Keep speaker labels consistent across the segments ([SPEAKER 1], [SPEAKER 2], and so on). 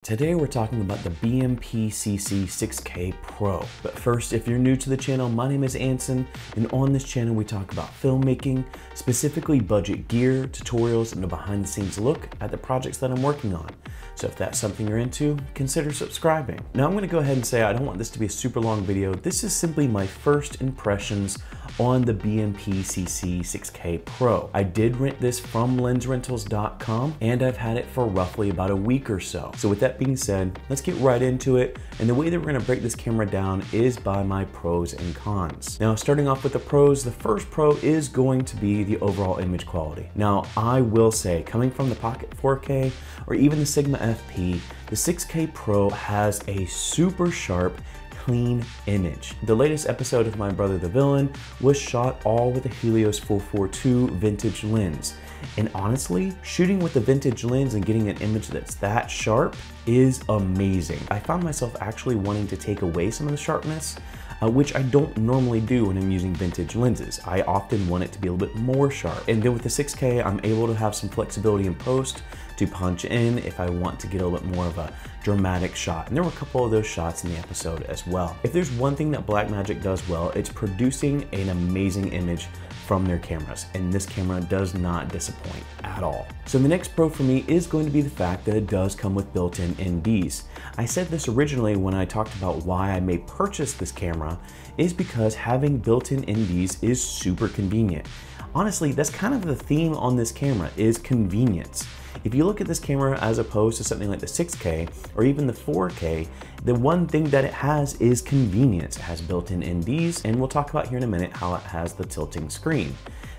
[SPEAKER 1] Today we're talking about the BMPCC 6K Pro. But first, if you're new to the channel, my name is Anson, and on this channel we talk about filmmaking, specifically budget gear, tutorials, and a behind the scenes look at the projects that I'm working on. So if that's something you're into, consider subscribing. Now I'm gonna go ahead and say I don't want this to be a super long video. This is simply my first impressions on the BMPCC 6K Pro. I did rent this from lensrentals.com and I've had it for roughly about a week or so. So with that being said, let's get right into it. And the way that we're gonna break this camera down is by my pros and cons. Now, starting off with the pros, the first pro is going to be the overall image quality. Now, I will say, coming from the Pocket 4K or even the Sigma FP, the 6K Pro has a super sharp, clean image. The latest episode of My Brother the Villain was shot all with a Helios 442 vintage lens. And honestly, shooting with the vintage lens and getting an image that's that sharp is amazing. I found myself actually wanting to take away some of the sharpness, which I don't normally do when I'm using vintage lenses. I often want it to be a little bit more sharp. And then with the 6K, I'm able to have some flexibility in post to punch in if I want to get a little bit more of a dramatic shot. And there were a couple of those shots in the episode as well. If there's one thing that Blackmagic does well, it's producing an amazing image from their cameras, and this camera does not disappoint at all. So the next pro for me is going to be the fact that it does come with built-in NDs. I said this originally when I talked about why I may purchase this camera, is because having built-in NDs is super convenient. Honestly, that's kind of the theme on this camera, is convenience. If you look at this camera as opposed to something like the 6K or even the 4K, the one thing that it has is convenience. It has built-in NDs, and we'll talk about here in a minute how it has the tilting screen.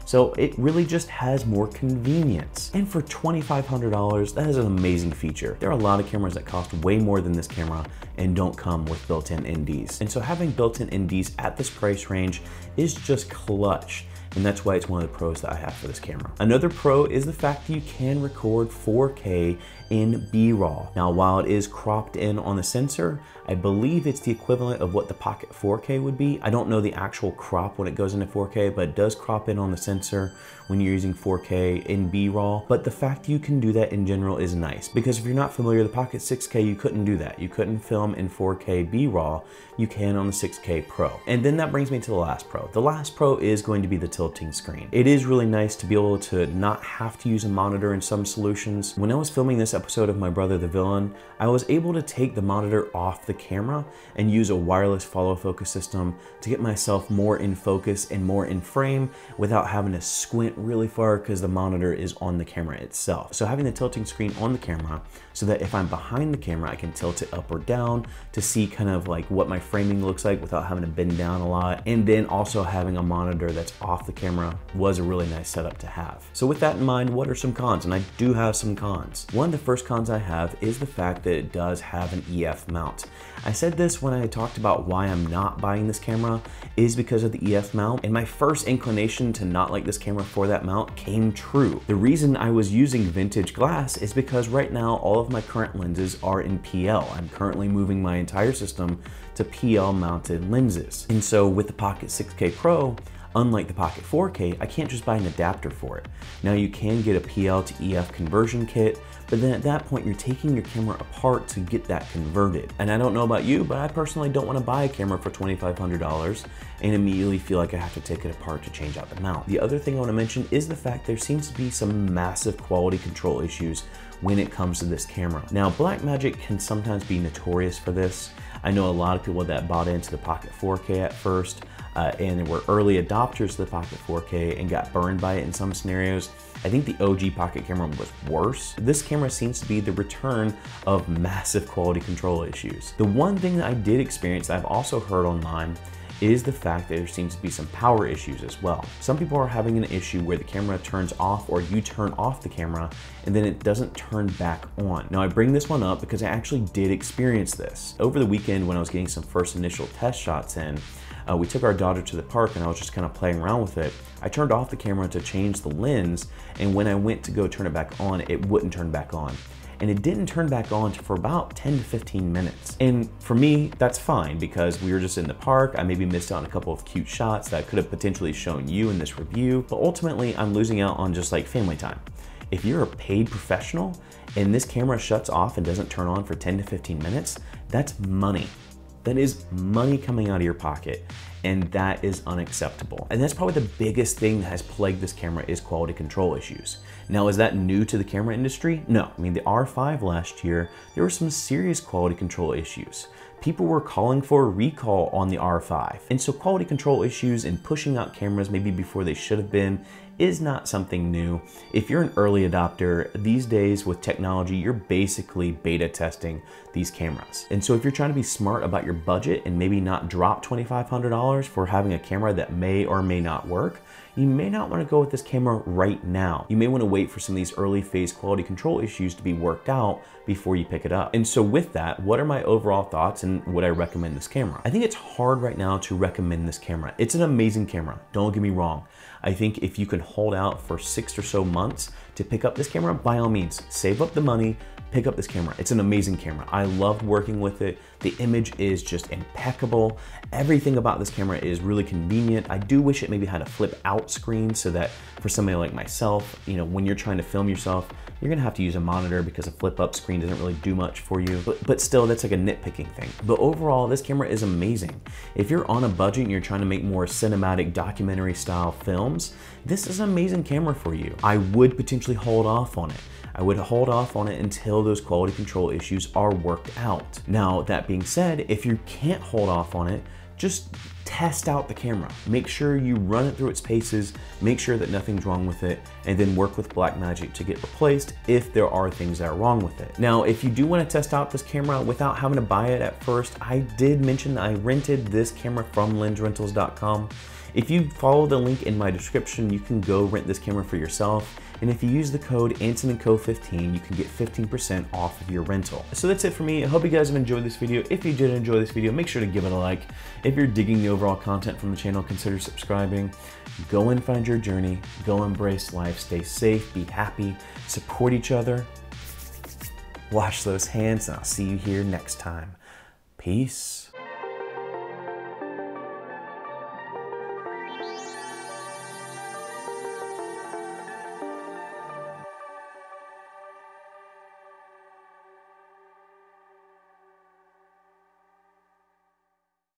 [SPEAKER 1] So it really just has more convenience. And for $2,500, that is an amazing feature. There are a lot of cameras that cost way more than this camera and don't come with built-in NDs. And so having built-in NDs at this price range is just clutch. And that's why it's one of the pros that I have for this camera. Another pro is the fact that you can record 4K in B-RAW. Now, while it is cropped in on the sensor, I believe it's the equivalent of what the Pocket 4K would be. I don't know the actual crop when it goes into 4K, but it does crop in on the sensor when you're using 4K in B-RAW. But the fact you can do that in general is nice, because if you're not familiar, the Pocket 6K, you couldn't do that. You couldn't film in 4K B-RAW. You can on the 6K Pro. And then that brings me to the last pro. The last pro is going to be the tilting screen. It is really nice to be able to not have to use a monitor in some solutions. When I was filming this episode of My Brother the Villain, I was able to take the monitor off the camera and use a wireless follow focus system to get myself more in focus and more in frame without having to squint really far because the monitor is on the camera itself. So having the tilting screen on the camera so that if I'm behind the camera, I can tilt it up or down to see kind of like what my framing looks like without having to bend down a lot. And then also having a monitor that's off the camera was a really nice setup to have. So with that in mind, what are some cons? And I do have some cons. One of the first cons I have is the fact that it does have an EF mount. I said this when I talked about why I'm not buying this camera is because of the EF mount, and my first inclination to not like this camera for that mount came true. The reason I was using vintage glass is because right now all of my current lenses are in PL. I'm currently moving my entire system to PL mounted lenses. And so with the Pocket 6K Pro, unlike the Pocket 4K, I can't just buy an adapter for it. Now you can get a PL to EF conversion kit, but then at that point you're taking your camera apart to get that converted. And I don't know about you, but I personally don't want to buy a camera for $2,500 and immediately feel like I have to take it apart to change out the mount. The other thing I want to mention is the fact there seems to be some massive quality control issues when it comes to this camera. Now, Blackmagic can sometimes be notorious for this. I know a lot of people that bought into the Pocket 4K at first and were early adopters to the Pocket 4K and got burned by it in some scenarios. I think the OG Pocket camera was worse. This camera seems to be the return of massive quality control issues. The one thing that I did experience that I've also heard online is the fact that there seems to be some power issues as well. Some people are having an issue where the camera turns off or you turn off the camera and then it doesn't turn back on. Now I bring this one up because I actually did experience this. Over the weekend when I was getting some first initial test shots in, we took our daughter to the park and I was just kind of playing around with it. I turned off the camera to change the lens, and when I went to go turn it back on, it wouldn't turn back on. And it didn't turn back on for about 10 to 15 minutes. And for me, that's fine because we were just in the park. I maybe missed out on a couple of cute shots that I could have potentially shown you in this review, but ultimately I'm losing out on just like family time. If you're a paid professional and this camera shuts off and doesn't turn on for 10 to 15 minutes, that's money. That is money coming out of your pocket, and that is unacceptable. And that's probably the biggest thing that has plagued this camera is quality control issues. Now, is that new to the camera industry? No. I mean, the R5 last year, there were some serious quality control issues. People were calling for a recall on the R5. And so quality control issues and pushing out cameras maybe before they should have been is not something new. If you're an early adopter, these days with technology, you're basically beta testing these cameras. And so if you're trying to be smart about your budget and maybe not drop $2,500 for having a camera that may or may not work, you may not want to go with this camera right now. You may want to wait for some of these early phase quality control issues to be worked out before you pick it up. And so with that, what are my overall thoughts and would I recommend this camera? I think it's hard right now to recommend this camera. It's an amazing camera, don't get me wrong. I think if you can hold out for 6 or so months to pick up this camera, by all means, save up the money, pick up this camera. It's an amazing camera. I loved working with it. The image is just impeccable. Everything about this camera is really convenient. I do wish it maybe had a flip out screen so that for somebody like myself, you know, when you're trying to film yourself, you're gonna have to use a monitor because a flip up screen doesn't really do much for you. But still, that's like a nitpicking thing. But overall, this camera is amazing. If you're on a budget and you're trying to make more cinematic documentary style films, this is an amazing camera for you. I would potentially hold off on it. I would hold off on it until those quality control issues are worked out. Now, that being said, if you can't hold off on it, just test out the camera. Make sure you run it through its paces, make sure that nothing's wrong with it, and then work with Blackmagic to get replaced if there are things that are wrong with it. Now, if you do want to test out this camera without having to buy it at first, I did mention that I rented this camera from lensrentals.com. If you follow the link in my description, you can go rent this camera for yourself. And if you use the code AnsonandCo15, you can get 15% off of your rental. So that's it for me. I hope you guys have enjoyed this video. If you did enjoy this video, make sure to give it a like. If you're digging the overall content from the channel, consider subscribing. Go and find your journey. Go embrace life. Stay safe, be happy, support each other. Wash those hands, and I'll see you here next time. Peace.